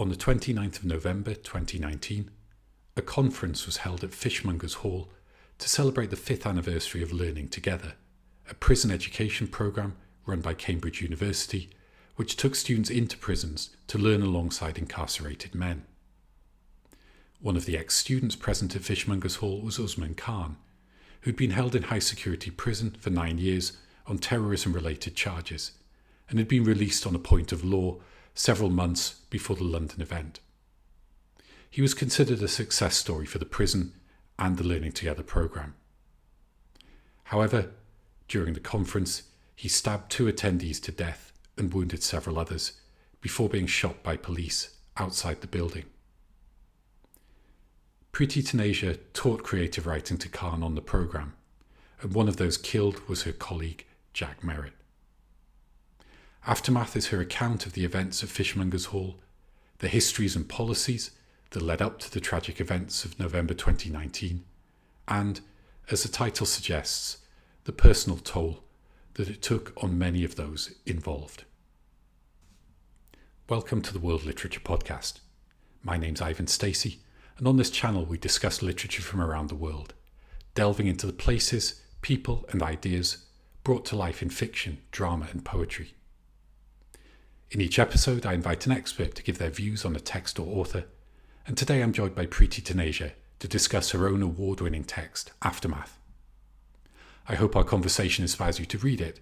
On the 29th of November 2019, a conference was held at Fishmongers Hall to celebrate the 5th anniversary of Learning Together, a prison education programme run by Cambridge University, which took students into prisons to learn alongside incarcerated men. One of the ex-students present at Fishmongers Hall was Usman Khan, who'd been held in high security prison for 9 years on terrorism-related charges, and had been released on a point of law several months before the London event. He was considered a success story for the prison and the Learning Together programme. However, during the conference, he stabbed 2 attendees to death and wounded several others before being shot by police outside the building. Preti Taneja taught creative writing to Khan on the programme, and one of those killed was her colleague, Jack Merritt. Aftermath is her account of the events at Fishmongers Hall, the histories and policies that led up to the tragic events of November 2019, and, as the title suggests, the personal toll that it took on many of those involved. Welcome to the World Literature Podcast. My name's Ivan Stacey, and on this channel we discuss literature from around the world, delving into the places, people and ideas brought to life in fiction, drama and poetry. In each episode I invite an expert to give their views on a text or author, and today I'm joined by Preti Taneja to discuss her own award-winning text, Aftermath. I hope our conversation inspires you to read it,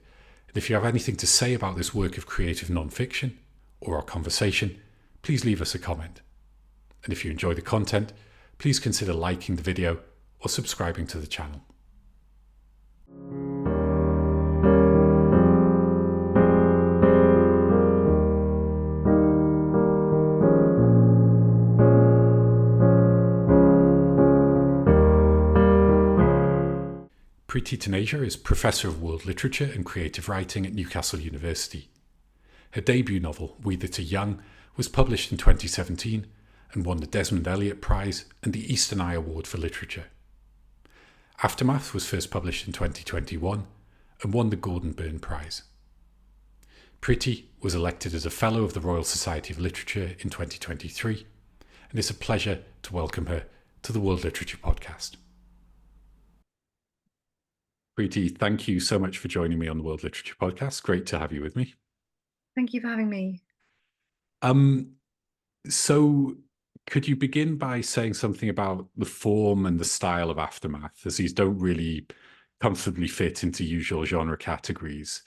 and if you have anything to say about this work of creative non-fiction, or our conversation, please leave us a comment. And if you enjoy the content, please consider liking the video or subscribing to the channel. Preti Taneja is Professor of World Literature and Creative Writing at Newcastle University. Her debut novel, We That Are Young, was published in 2017 and won the Desmond Elliott Prize and the Eastern Eye Award for Literature. Aftermath was first published in 2021 and won the Gordon Byrne Prize. Preti was elected as a Fellow of the Royal Society of Literature in 2023, and it's a pleasure to welcome her to the World Literature Podcast. Preti, thank you so much for joining me on the World Literature Podcast. Great to have you with me. Thank you for having me. So could you begin by saying something about the form and the style of Aftermath, as these don't really comfortably fit into usual genre categories?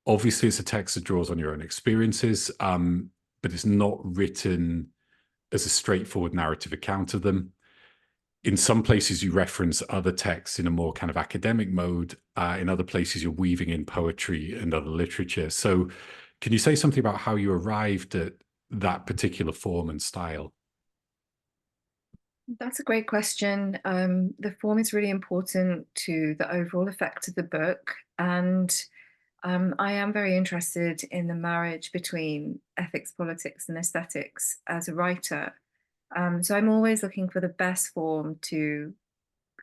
Obviously, it's a text that draws on your own experiences, but it's not written as a straightforward narrative account of them. In some places, you reference other texts in a more kind of academic mode. In other places, you're weaving in poetry and other literature. So can you say something about how you arrived at that particular form and style? That's a great question. The form is really important to the overall effect of the book. And I am very interested in the marriage between ethics, politics, and aesthetics as a writer. So I'm always looking for the best form to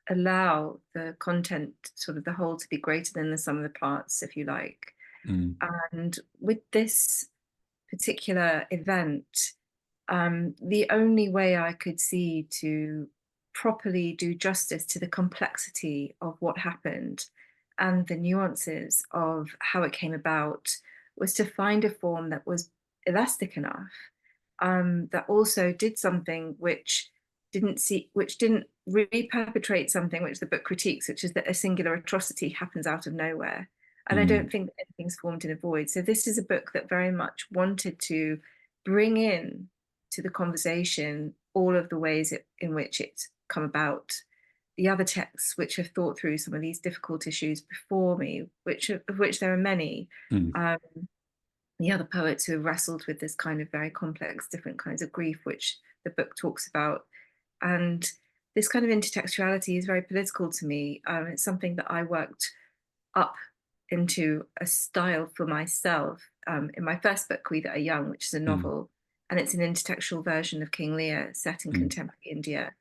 allow the content, sort of the whole, to be greater than the sum of the parts, if you like. Mm. And with this particular event, the only way I could see to properly do justice to the complexity of what happened and the nuances of how it came about was to find a form that was elastic enough, that also did something which didn't really perpetrate something which the book critiques, which is that a singular atrocity happens out of nowhere. And I don't think that anything's formed in a void. So this is a book that very much wanted to bring in to the conversation all of the ways in which it's come about. The other texts which have thought through some of these difficult issues before me, of which there are many, the other poets who have wrestled with this kind of very complex, different kinds of grief, which the book talks about. And this kind of intertextuality is very political to me. It's something that I worked up into a style for myself in my first book, We That Are Young, which is a novel, and it's an intertextual version of King Lear set in contemporary India.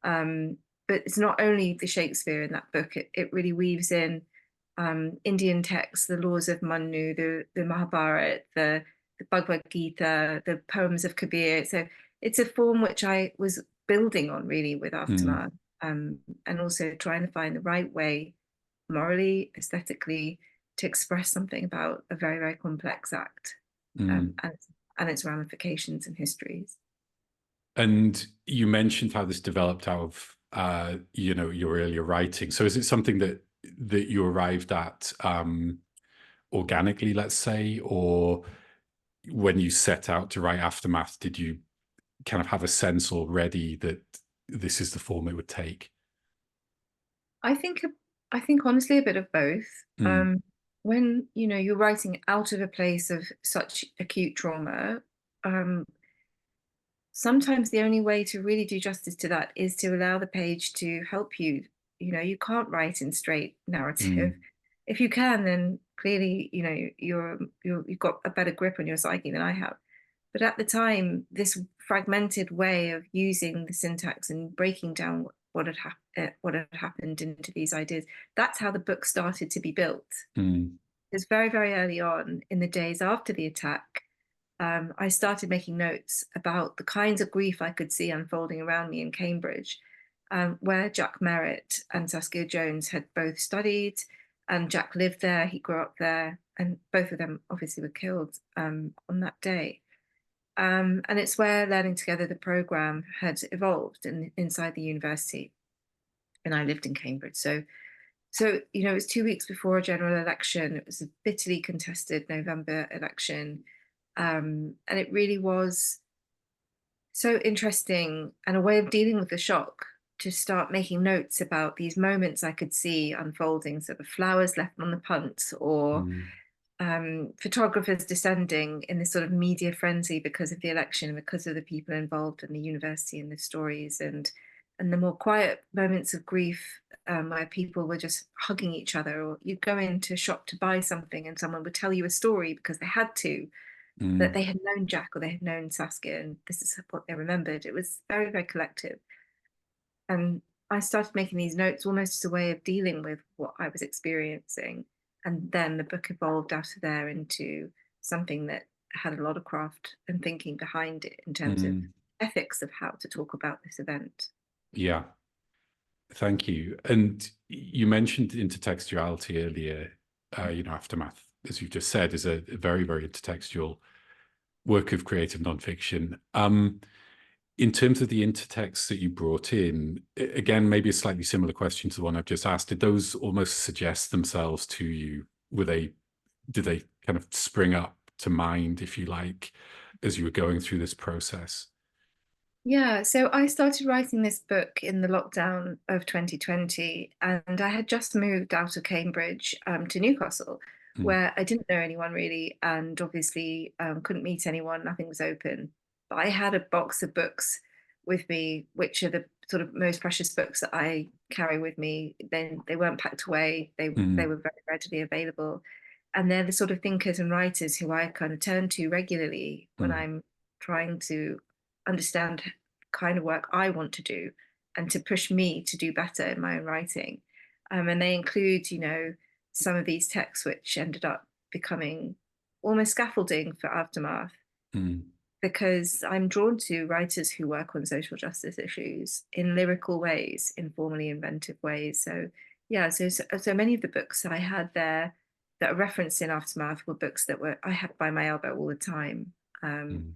But it's not only the Shakespeare in that book, it really weaves in Indian texts, the laws of Manu, the Mahabharata, the the Bhagavad Gita, the poems of Kabir. So it's a form which I was building on really with Mm, Aftermath, and also trying to find the right way, morally, aesthetically, to express something about a very, very complex act, mm. and its ramifications and histories. And you mentioned how this developed out of your earlier writing. So is it something that you arrived at organically, let's say, or when you set out to write Aftermath, did you kind of have a sense already that this is the form it would take? I think I think honestly a bit of both. Mm, When you're writing out of a place of such acute trauma, um, sometimes the only way to really do justice to that is to allow the page to help you. You can't write in straight narrative. mm, If you can, then clearly, you've got a better grip on your psyche than I have. But at the time, this fragmented way of using the syntax and breaking down what had happened into these ideas, that's how the book started to be built. mm, It's very, very early on in the days after the attack. I started making notes about the kinds of grief I could see unfolding around me in Cambridge, where Jack Merritt and Saskia Jones had both studied, and Jack lived there, he grew up there, and both of them obviously were killed on that day. And it's where Learning Together, the program, had evolved inside the university. And I lived in Cambridge. So it was 2 weeks before a general election. It was a bitterly contested November election. And it really was so interesting and a way of dealing with the shock to start making notes about these moments I could see unfolding. So the flowers left on the punt, or mm, photographers descending in this sort of media frenzy because of the election, because of the people involved in the university and the stories, and the more quiet moments of grief, where people were just hugging each other, or you'd go into a shop to buy something and someone would tell you a story because they had to, that mm, they had known Jack or they had known Saskia, and this is what they remembered. It was very, very collective. And I started making these notes almost as a way of dealing with what I was experiencing. And then the book evolved out of there into something that had a lot of craft and thinking behind it in terms of mm. ethics of how to talk about this event. Yeah, thank you. And you mentioned intertextuality earlier. Aftermath, as you've just said, is a very, very intertextual work of creative nonfiction. In terms of the intertext that you brought in, again, maybe a slightly similar question to the one I've just asked. Did those almost suggest themselves to you? Did they kind of spring up to mind, if you like, as you were going through this process? Yeah, so I started writing this book in the lockdown of 2020, and I had just moved out of Cambridge to Newcastle, Mm, where I didn't know anyone really, and obviously couldn't meet anyone, nothing was open. But I had a box of books with me, which are the sort of most precious books that I carry with me. Then they weren't packed away, they mm, were very readily available. And they're the sort of thinkers and writers who I kind of turn to regularly when mm, I'm trying to understand kind of work I want to do and to push me to do better in my own writing. And they include, some of these texts which ended up becoming almost scaffolding for Aftermath, mm, because I'm drawn to writers who work on social justice issues in lyrical ways, informally inventive ways. So yeah, so many of the books that I had there that are referenced in Aftermath were books that were I had by my elbow all the time. Um, mm,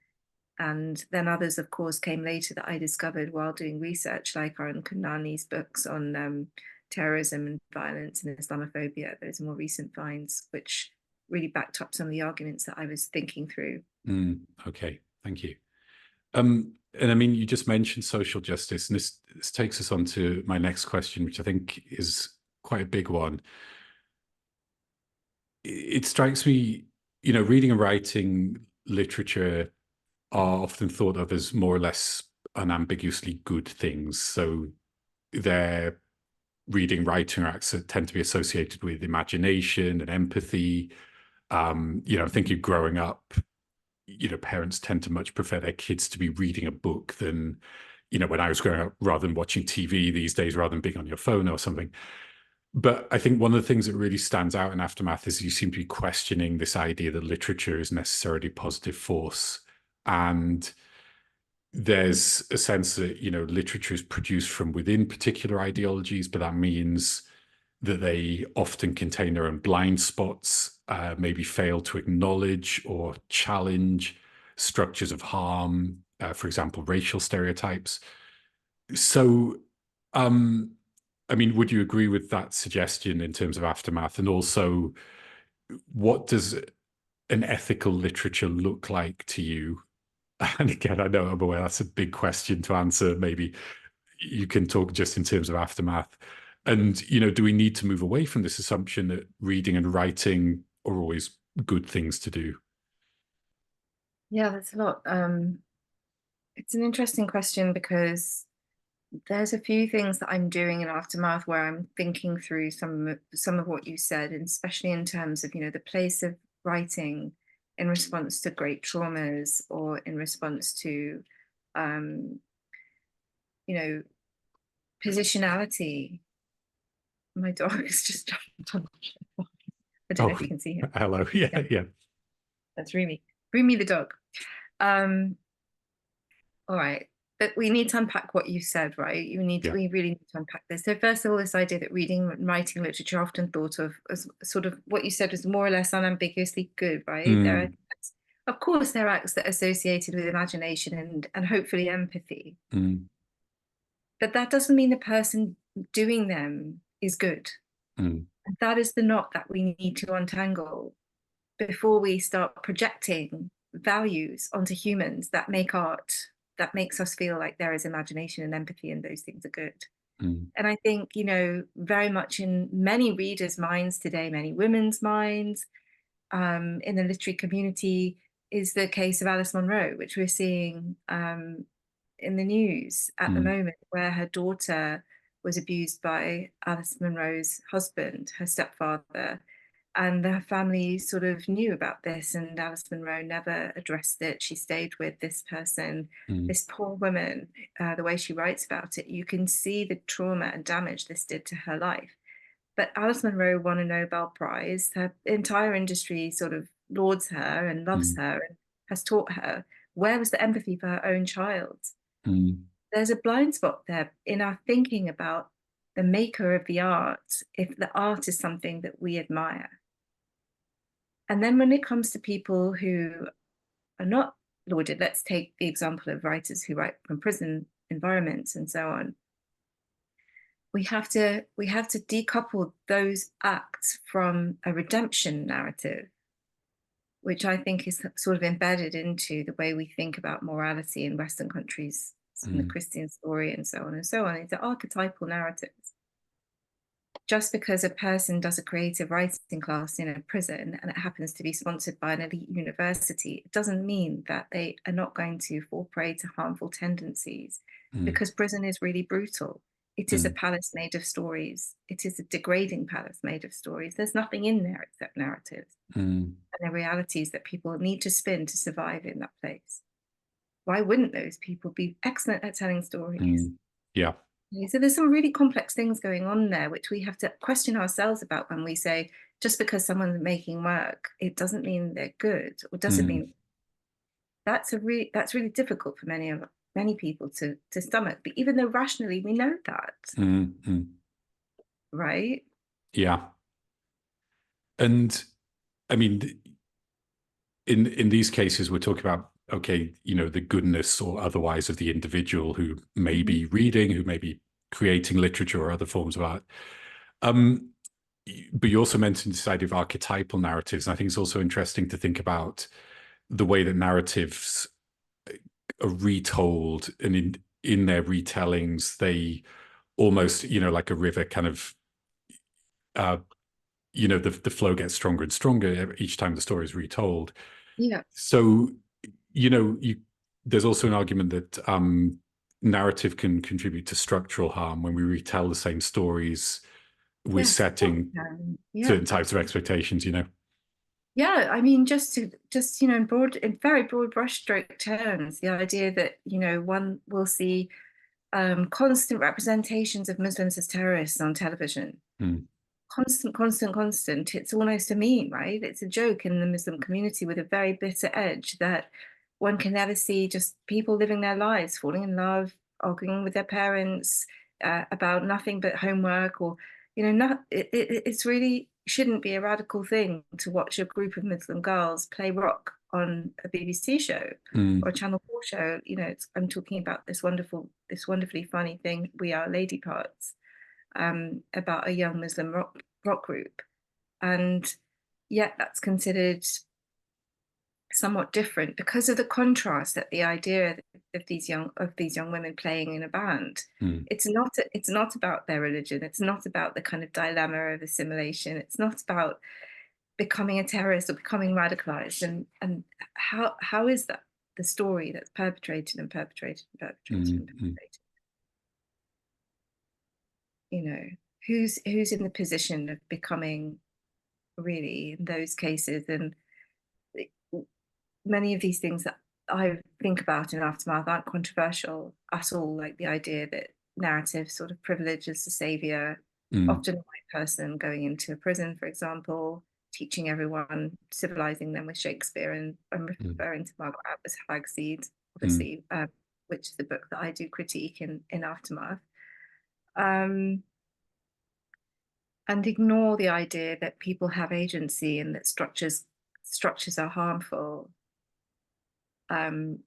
and then others, of course, came later that I discovered while doing research, like Arun Kundnani's books on terrorism and violence and Islamophobia. Those are more recent finds, which really backed up some of the arguments that I was thinking through. mm. Okay, thank you. And I mean, you just mentioned social justice, and this takes us on to my next question, which I think is quite a big one. It strikes me, reading and writing literature are often thought of as more or less unambiguously good things. So their reading, writing acts tend to be associated with imagination and empathy. I think you growing up, parents tend to much prefer their kids to be reading a book than, when I was growing up, rather than watching TV these days, rather than being on your phone or something. But I think one of the things that really stands out in Aftermath is you seem to be questioning this idea that literature is necessarily a positive force. And there's a sense that, literature is produced from within particular ideologies, but that means that they often contain their own blind spots, maybe fail to acknowledge or challenge structures of harm, for example, racial stereotypes. So, would you agree with that suggestion in terms of Aftermath? And also, what does an ethical literature look like to you? And again, I know I'm aware that's a big question to answer. Maybe you can talk just in terms of Aftermath. And, do we need to move away from this assumption that reading and writing are always good things to do? Yeah, that's a lot. It's an interesting question because there's a few things that I'm doing in Aftermath where I'm thinking through some of what you said, and especially in terms of, the place of writing in response to great traumas or in response to, um, you know, positionality. My dog is just jumped on. I don't know Oh, if you can see him. hello. Yeah, Yeah, yeah. that's Rumi. Rumi the dog. Um, all right. But we need to unpack what you said, right? Yeah. We really need to unpack this. So first of all, this idea that reading and writing literature often thought of as sort of what you said was more or less unambiguously good, right? Mm, Of course, there are acts that are associated with imagination and hopefully empathy, mm, but that doesn't mean the person doing them is good. mm, And that is the knot that we need to untangle before we start projecting values onto humans that make art, that makes us feel like there is imagination and empathy and those things are good. mm, And I think, very much in many readers' minds today, many women's minds, in the literary community, is the case of Alice Munro, which we're seeing in the news at the mm, moment, where her daughter was abused by Alice Munro's husband, her stepfather, and the family sort of knew about this, and Alice Munro never addressed it. She stayed with this person, mm, this poor woman. The way she writes about it, you can see the trauma and damage this did to her life. But Alice Munro won a Nobel Prize. Her entire industry sort of lauds her and loves mm, her and has taught her. Where was the empathy for her own child? mm, There's a blind spot there in our thinking about the maker of the art, if the art is something that we admire. And then when it comes to people who are not lauded, let's take the example of writers who write from prison environments and so on. We have to decouple those acts from a redemption narrative, which I think is sort of embedded into the way we think about morality in Western countries, in the mm, Christian story and so on and so on. It's archetypal narratives. Just because a person does a creative writing class in a prison and it happens to be sponsored by an elite university, it doesn't mean that they are not going to fall prey to harmful tendencies, mm, because prison is really brutal. It is a mm, palace made of stories. It is a degrading palace made of stories. There's nothing in there except narratives mm, and the realities that people need to spin to survive in that place. Why wouldn't those people be excellent at telling stories? mm. Yeah. So there's some really complex things going on there, which we have to question ourselves about when we say, just because someone's making work, it doesn't mean they're good, or doesn't Mm, mean that's really difficult for many people to stomach. But even though rationally we know that, mm, mm. right? Yeah. And I mean, in these cases, we're talking about, okay, the goodness or otherwise of the individual who may Mhm. be reading, who may be creating literature or other forms of art. Um, but you also mentioned this idea of archetypal narratives. And I think it's also interesting to think about the way that narratives are retold, and in their retellings, they almost, like a river kind of, uh, the flow gets stronger and stronger each time the story is retold. Yeah, So, you there's also an argument that narrative can contribute to structural harm when we retell the same stories. We're yes, of course, setting yeah. certain types of expectations. Yeah, I mean, just in very broad brushstroke terms, the idea that one will see constant representations of Muslims as terrorists on television, Mm, constant. It's almost a meme, right? It's a joke in the Muslim community with a very bitter edge that one can never see just people living their lives, falling in love, arguing with their parents about nothing but homework, or not. It's really shouldn't be a radical thing to watch a group of Muslim girls play rock on a BBC show or a Mm. Channel 4 show. I'm talking about this wonderfully funny thing, We Are Lady Parts, about a young Muslim rock group, and yet that's considered somewhat different because of the contrast that the idea of these young women playing in a band. Mm. It's not about their religion. It's not about the kind of dilemma of assimilation. It's not about becoming a terrorist or becoming radicalized. And how is that the story that's perpetrated and perpetrated and perpetrated and Mm. Mm. perpetrated? You know, who's in the position of becoming really in those cases? And many of these things that I think about in Aftermath aren't controversial at all, like the idea that narrative sort of privileges the savior, Mm. often a white person going into a prison, for example, teaching everyone, civilizing them with Shakespeare. And I'm Mm. referring to Margaret Atwood's Hagseed, Mm. obviously, which is the book that I do critique in Aftermath. Um, and ignore the idea that people have agency and that structures are harmful. um,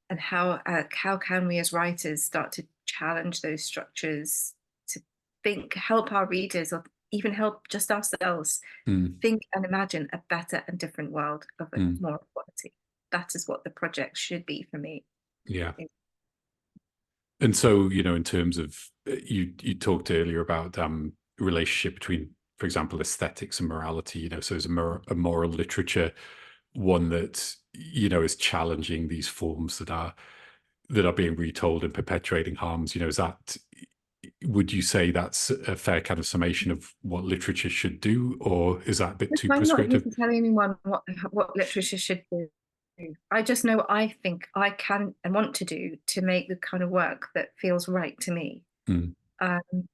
and how can we as writers start to challenge those structures to help our readers, or even help just ourselves Mm. think and imagine a better and different world of Mm. more equality. That is what the project should be for me. Yeah. And so, in terms of you talked earlier about relationship between, for example, aesthetics and morality. So is a moral literature one that is challenging these forms that are being retold and perpetuating harms? Is that, would you say that's a fair kind of summation of what literature should do, or is that a bit too I'm not here prescriptive? to tell anyone what literature should do. I just know what I think I can and want to do to make the kind of work that feels right to me. Mm. Um,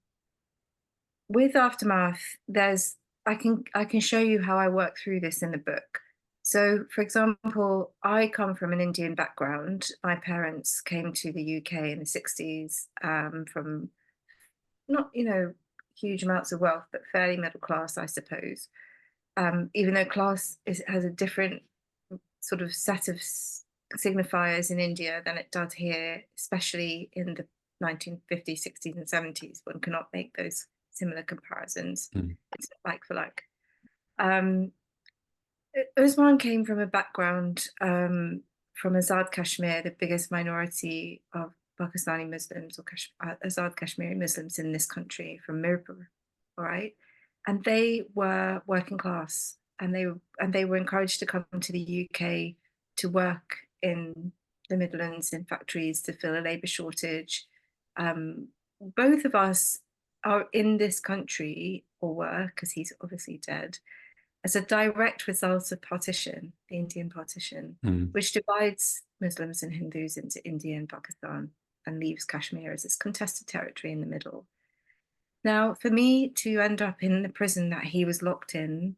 with Aftermath, I can show you how I work through this in the book. So, for example, I come from an Indian background. My parents came to the UK in the 60s, from not, huge amounts of wealth, but fairly middle class, I suppose. Even though has a different sort of set of signifiers in India than it does here, especially in the 1950s, 60s, and 70s. One cannot make those similar comparisons. Mm. It's like for like. Um, Usman came from a background from Azad Kashmir, the biggest minority of Pakistani Muslims, or Azad Kashmiri Muslims in this country, from Mirpur, all right? And they were working class, and they were encouraged to come to the UK to work in the Midlands in factories to fill a labour shortage. Both of us are in this country, or were, because he's obviously dead, as a direct result of partition, the Indian partition, Mm. which divides Muslims and Hindus into India and Pakistan and leaves Kashmir as this contested territory in the middle. Now, for me to end up in the prison that he was locked in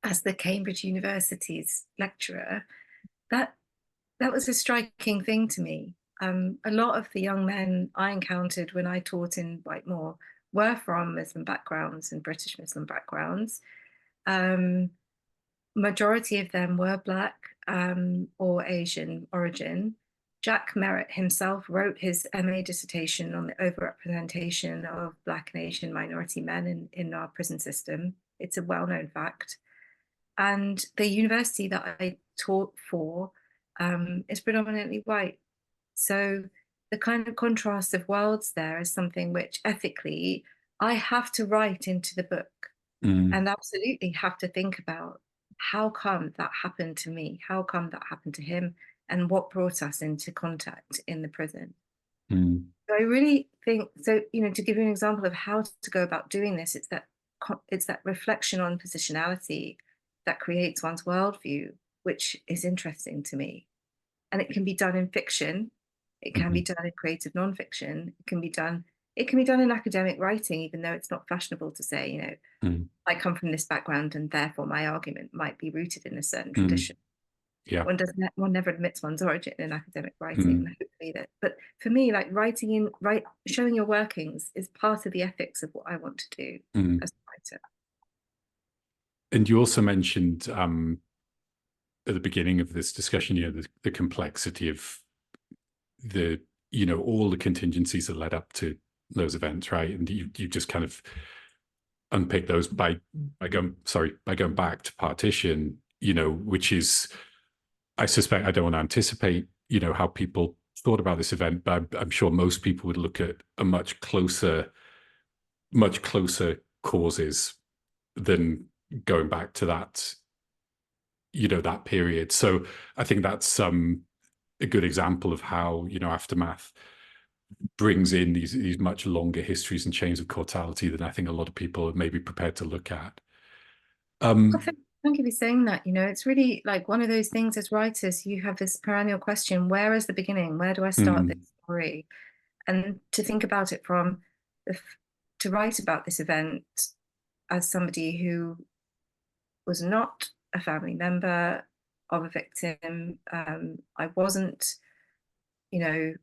as the Cambridge University's lecturer, that that was a striking thing to me. A lot of the young men I encountered when I taught in Whitemoor were from Muslim backgrounds and British Muslim backgrounds. Um, Majority of them were Black or Asian origin. Jack Merritt himself wrote his MA dissertation on the overrepresentation of Black and Asian minority men in our prison system. It's a well-known fact. And the university that I taught for is predominantly white. So the kind of contrast of worlds there is something which ethically I have to write into the book, Mm. and absolutely have to think about how come that happened to me? How come that happened to him? And what brought us into contact in the prison? Mm. So I really think so. To give you an example of how to go about doing this, it's that reflection on positionality that creates one's worldview, which is interesting to me. And it can be done in fiction. It can be Mhm. done in creative nonfiction. It can be done it can be done in academic writing, even though it's not fashionable to say, Mm. I come from this background and therefore my argument might be rooted in a certain Mm. tradition. Yeah. One never admits one's origin in academic writing, and Mm. hopefully that. But for me, like showing your workings is part of the ethics of what I want to do Mm. as a writer. And you also mentioned at the beginning of this discussion, the complexity of the, all the contingencies that led up to those events, right? And you just kind of unpick those by going back to partition, which is, I suspect, I don't want to anticipate, how people thought about this event, but I'm sure most people would look at a much closer causes than going back to that, that period. So I think that's a good example of how, Aftermath brings in these much longer histories and chains of causality than I think a lot of people are maybe prepared to look at. Well, thank you for saying that. It's really like one of those things as writers, you have this perennial question, where is the beginning? Where do I start this Mm. story? And to think about it from to write about this event as somebody who was not a family member of a victim. I wasn't, you know,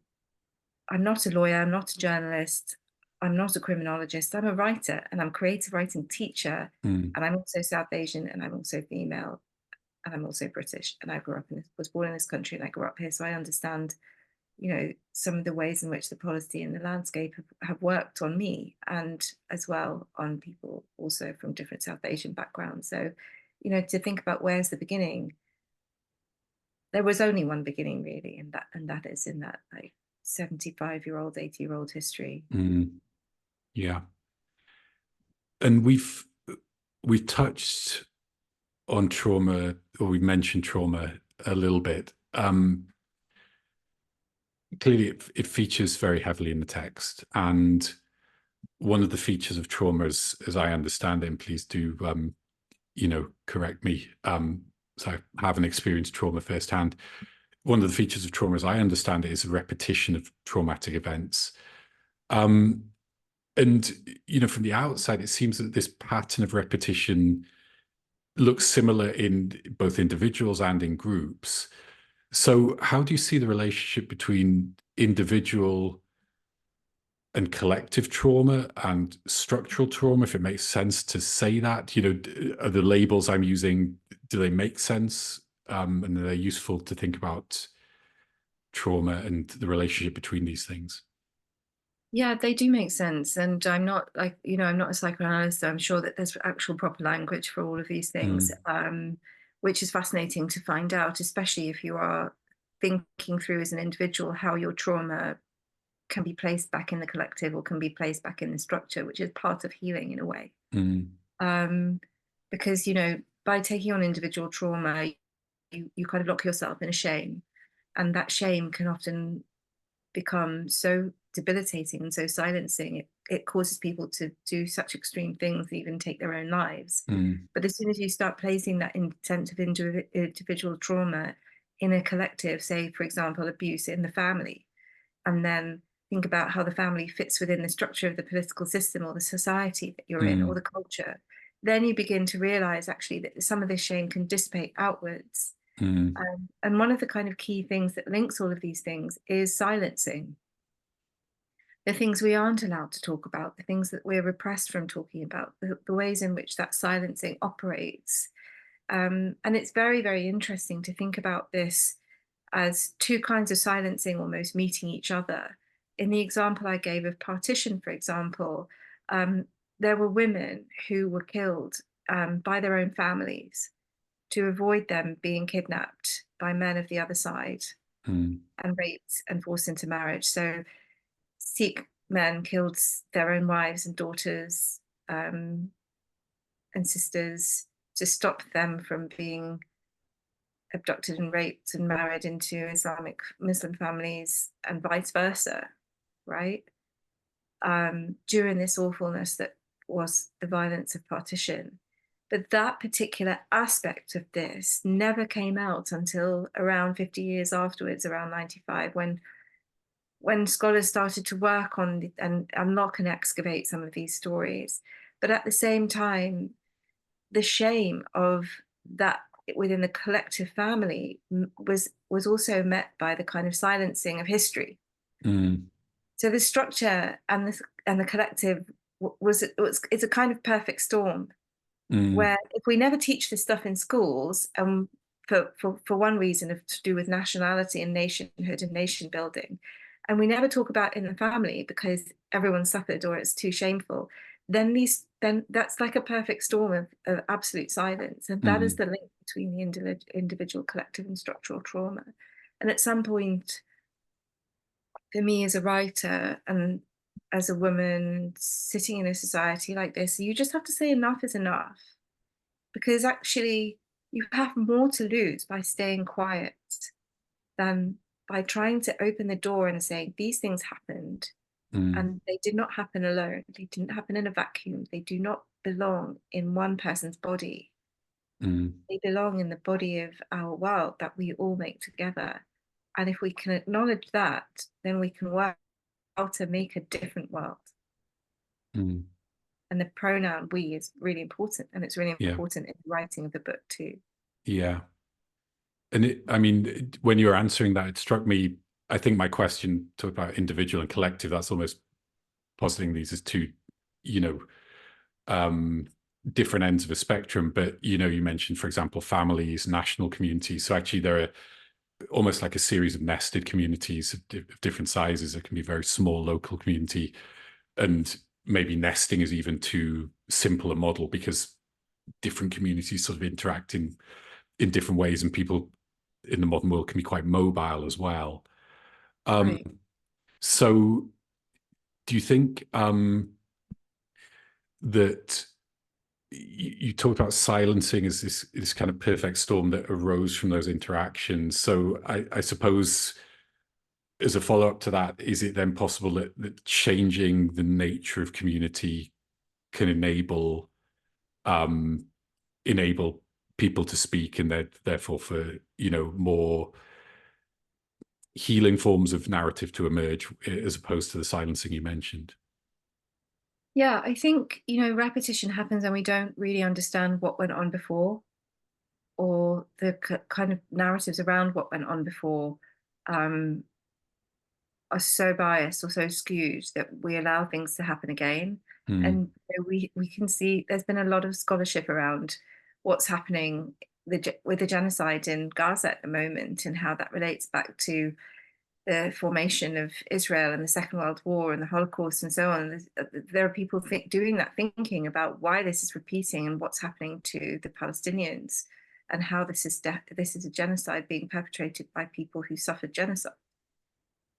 I'm not a lawyer, I'm not a journalist, I'm not a criminologist, I'm a writer and I'm a creative writing teacher. Mm. And I'm also South Asian and I'm also female and I'm also British. And I was born in this country and I grew up here. So I understand, some of the ways in which the policy and the landscape have worked on me and as well on people also from different South Asian backgrounds. So, to think about where's the beginning, there was only one beginning really, and that is in that like 75-year-old, 80-year-old history. Mm. Yeah. And we've touched on trauma, or we've mentioned trauma a little bit. Clearly, it features very heavily in the text, and one of the features of trauma, as I understand it, and please do correct me. So I haven't experienced trauma firsthand. One of the features of trauma, as I understand it, is a repetition of traumatic events. Um, and from the outside, it seems that this pattern of repetition looks similar in both individuals and in groups. So how do you see the relationship between individual and collective trauma and structural trauma, if it makes sense to say that? Are the labels I'm using, do they make sense? And are they useful to think about trauma and the relationship between these things? Yeah, they do make sense. And I'm not like, I'm not a psychoanalyst, so I'm sure that there's actual proper language for all of these things, Mm. which is fascinating to find out, especially if you are thinking through as an individual how your trauma can be placed back in the collective or can be placed back in the structure, which is part of healing in a way. Mm. Um, because, by taking on individual trauma, you kind of lock yourself in a shame. And that shame can often become so debilitating and so silencing. It causes people to do such extreme things, even take their own lives. Mm. But as soon as you start placing that intent of individual trauma in a collective, say, for example, abuse in the family, and then think about how the family fits within the structure of the political system or the society that you're in or the Mm. culture, then you begin to realize actually that some of this shame can dissipate outwards. Mm. And one of the kind of key things that links all of these things is silencing the things we aren't allowed to talk about, the things that we're repressed from talking about, the ways in which that silencing operates. And it's very, very interesting to think about this as two kinds of silencing almost meeting each other. In the example I gave of partition, for example, um, there were women who were killed by their own families to avoid them being kidnapped by men of the other side Mm. and raped and forced into marriage. So Sikh men killed their own wives and daughters um, and sisters to stop them from being abducted and raped and married into Islamic Muslim families and vice versa, right? During this awfulness that was the violence of partition. But that particular aspect of this never came out until around 50 years afterwards, around 95, when when scholars started to work on and unlock and excavate some of these stories. But at the same time, the shame of that within the collective family was also met by the kind of silencing of history. Mm, So the structure and the collective it's a kind of perfect storm mm, where if we never teach this stuff in schools, for one reason of to do with nationality and nationhood and nation building, and we never talk about in the family because everyone suffered or it's too shameful, then that's like a perfect storm of absolute silence, and that is mm, the link between the individual, collective, and structural trauma. And at some point, for me as a writer and as a woman sitting in a society like this, you just have to say enough is enough, because actually you have more to lose by staying quiet than by trying to open the door and saying these things happened mm, and they did not happen alone. They didn't happen in a vacuum. They do not belong in one person's body. mm, They belong in the body of our world that we all make together. And if we can acknowledge that, then we can work how to make a different world. mm. And the pronoun we is really important. And it's really Yeah, important in the writing of the book too. yeah. And I mean, when you were answering that, it struck me. I think my question talked about individual and collective. That's almost positing these as two, you know, um, different ends of a spectrum. But you mentioned, for example, families, national communities. So actually, there are almost like a series of nested communities of different sizes. It can be a very small local community, and maybe nesting is even too simple a model because different communities sort of interact in different ways, and people in the modern world can be quite mobile as well. Um, Right. so, do you think that you talked about silencing as this kind of perfect storm that arose from those interactions? So, I suppose as a follow up to that, is it then possible that changing the nature of community can um, enable people to speak, and therefore for more healing forms of narrative to emerge as opposed to the silencing you mentioned? Yeah, I think, repetition happens and we don't really understand what went on before, or the kind of narratives around what went on before um, are so biased or so skewed that we allow things to happen again. Mm, And we can see there's been a lot of scholarship around what's happening with the genocide in Gaza at the moment and how that relates back to the formation of Israel and the Second World War and the Holocaust and so on. There are people doing that thinking about why this is repeating and what's happening to the Palestinians and how this is a genocide being perpetrated by people who suffered genocide.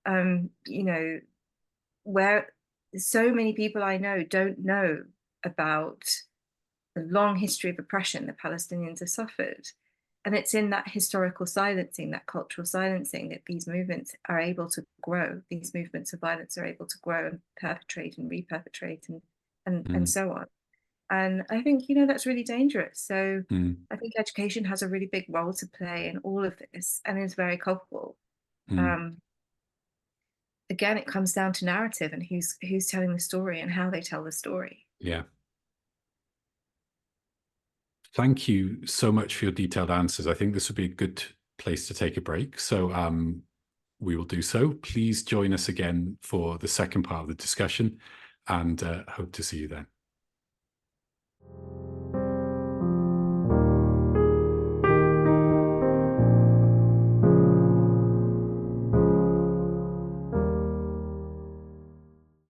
You know, where so many people I know don't know about the long history of oppression the Palestinians have suffered. And it's in that historical silencing, that cultural silencing, that these movements are able to grow. These movements of violence are able to grow and perpetrate and reperpetrate and mm, so on. And I think, that's really dangerous. So mm, I think education has a really big role to play in all of this and is very culpable. mm. Um, Again, it comes down to narrative and who's telling the story and how they tell the story. Yeah. Thank you so much for your detailed answers. I think this would be a good place to take a break. So we will do so. Please join us again for the second part of the discussion, and hope to see you then.